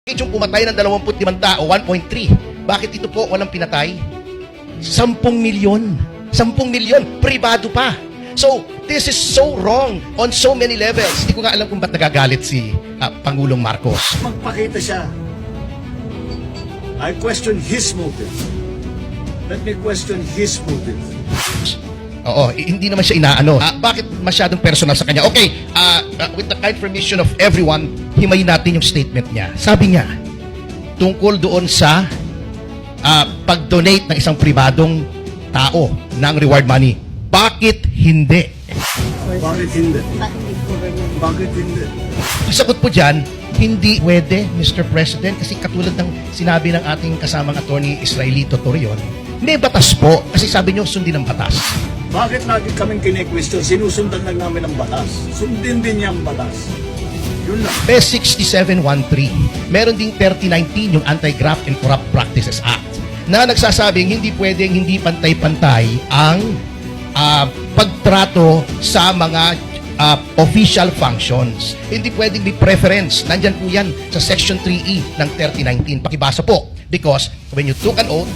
Bakit yung pumatay ng 25 tao, 1.3? Bakit ito po walang pinatay? 10 milyon. 10 milyon, pribado pa. So, this is so wrong on so many levels. Hindi ko nga alam kung ba't nagagalit si Pangulong Marcos. Magpakita siya. I question his motive. Let me question his motive. Oo, hindi naman siya inaano. Bakit masyadong personal sa kanya? Okay, with the kind permission of everyone, himayin natin yung statement niya. Sabi niya, tungkol doon sa pag-donate ng isang pribadong tao ng reward money. Bakit hindi? Bakit hindi? Bakit hindi? Ang sagot po dyan, hindi pwede, Mr. President, kasi katulad ng sinabi ng ating kasamang attorney Israelito Torreon, may batas po, kasi sabi niyo, sundin ang batas. Bakit lagi kaming kine-question? Sinusundan lang namin ang batas. Sundin din niya ang batas. Yun lang. PES 6713, meron ding 3019, yung Anti-Graft and Corrupt Practices Act, na nagsasabing hindi pwedeng hindi pantay-pantay ang pagtrato sa mga official functions. Hindi pwedeng may preference. Nandyan po yan sa Section 3E ng 3019. Pakibasa po. Because when you took an oath,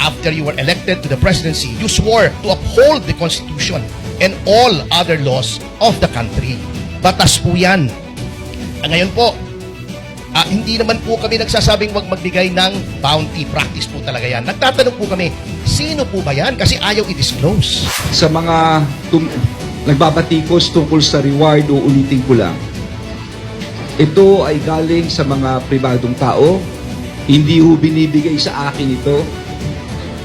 after you were elected to the presidency, you swore to uphold the Constitution and all other laws of the country. Batas po yan. Ngayon po, hindi naman po kami nagsasabing wag magbigay ng bounty. Practice po talaga yan. Nagtatanong po kami, sino po ba yan? Kasi ayaw i-disclose. Sa mga nagbabatikos tungkol sa reward, uulitin ko lang. Ito ay galing sa mga pribadong tao. Hindi ho binibigay sa akin ito.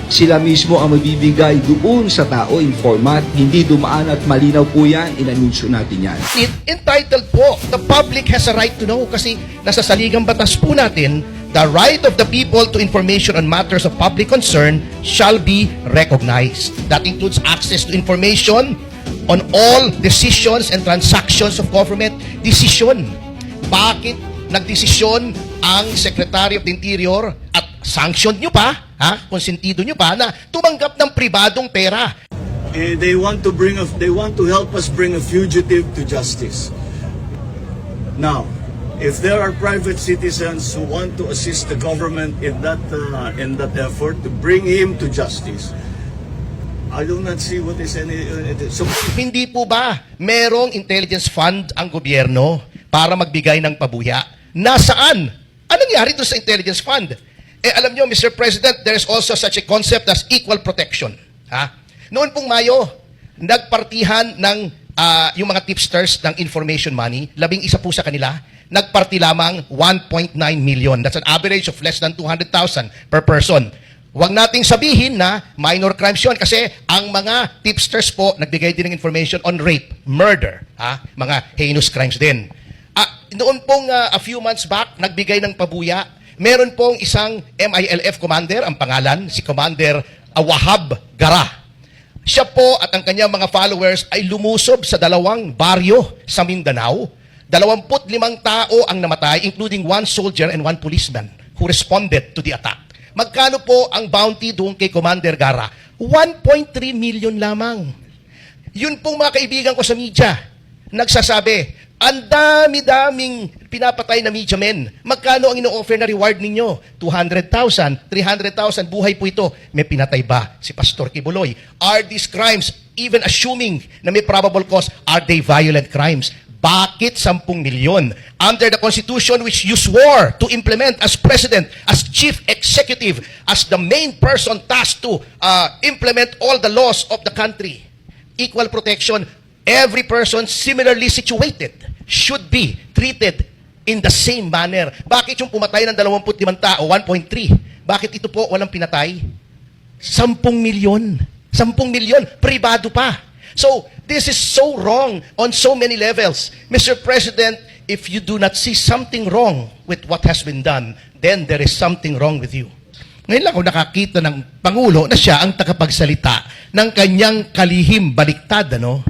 Sila mismo ang magbibigay doon sa tao in format. Hindi dumaan at malinaw po yan. Inanunsyo natin yan. Entitled po. The public has a right to know kasi nasa saligang batas po natin, the right of the people to information on matters of public concern shall be recognized. That includes access to information on all decisions and transactions of government. Decision. Bakit nagdesisyon ang Secretary of the Interior at sanctioned nyo pa, konsentido nyo pa na tumanggap ng pribadong pera? They want to help us bring a fugitive to justice. Now, if there are private citizens who want to assist the government in that effort to bring him to justice, I do not see what is any. Hindi po ba merong intelligence fund ang gobyerno para magbigay ng pabuya? Nasaan? Anong nangyari doon sa intelligence fund? Alam nyo, Mr. President, there is also such a concept as equal protection. Noon pong Mayo, nagpartihan ng yung mga tipsters ng information money, 11 po sa kanila, nagparti lamang 1.9 million. That's an average of less than 200,000 per person. Huwag nating sabihin na minor crimes yun kasi ang mga tipsters po nagbigay din ng information on rape, murder, mga heinous crimes din. Noon pong a few months back, nagbigay ng pabuya. Meron pong isang MILF commander, ang pangalan, si Commander Wahab Gara. Siya po at ang kanyang mga followers ay lumusob sa 2 baryo sa Mindanao. 25 tao ang namatay, including 1 soldier and 1 policeman who responded to the attack. Magkano po ang bounty doon kay Commander Gara? 1.3 million lamang. Yun pong mga kaibigan ko sa media, nagsasabi, ang dami-daming pinapatay na media men. Magkano ang ino-offer na reward ninyo? 200,000, 300,000, buhay po ito. May pinatay ba si Pastor Kibuloy? Are these crimes, even assuming na may probable cause, are they violent crimes? Bakit 10 milyon? Under the Constitution which you swore to implement as President, as Chief Executive, as the main person tasked to implement all the laws of the country. Equal protection. Every person similarly situated should be treated in the same manner. Bakit yung pumatay ng 25 tao, 1.3? Bakit ito po walang pinatay? 10 milyon. 10 milyon, pribado pa. So, this is so wrong on so many levels. Mr. President, if you do not see something wrong with what has been done, then there is something wrong with you. Ngayon lang ako nakakita ng Pangulo na siya ang tagapagsalita ng kanyang kalihim baliktad, ano?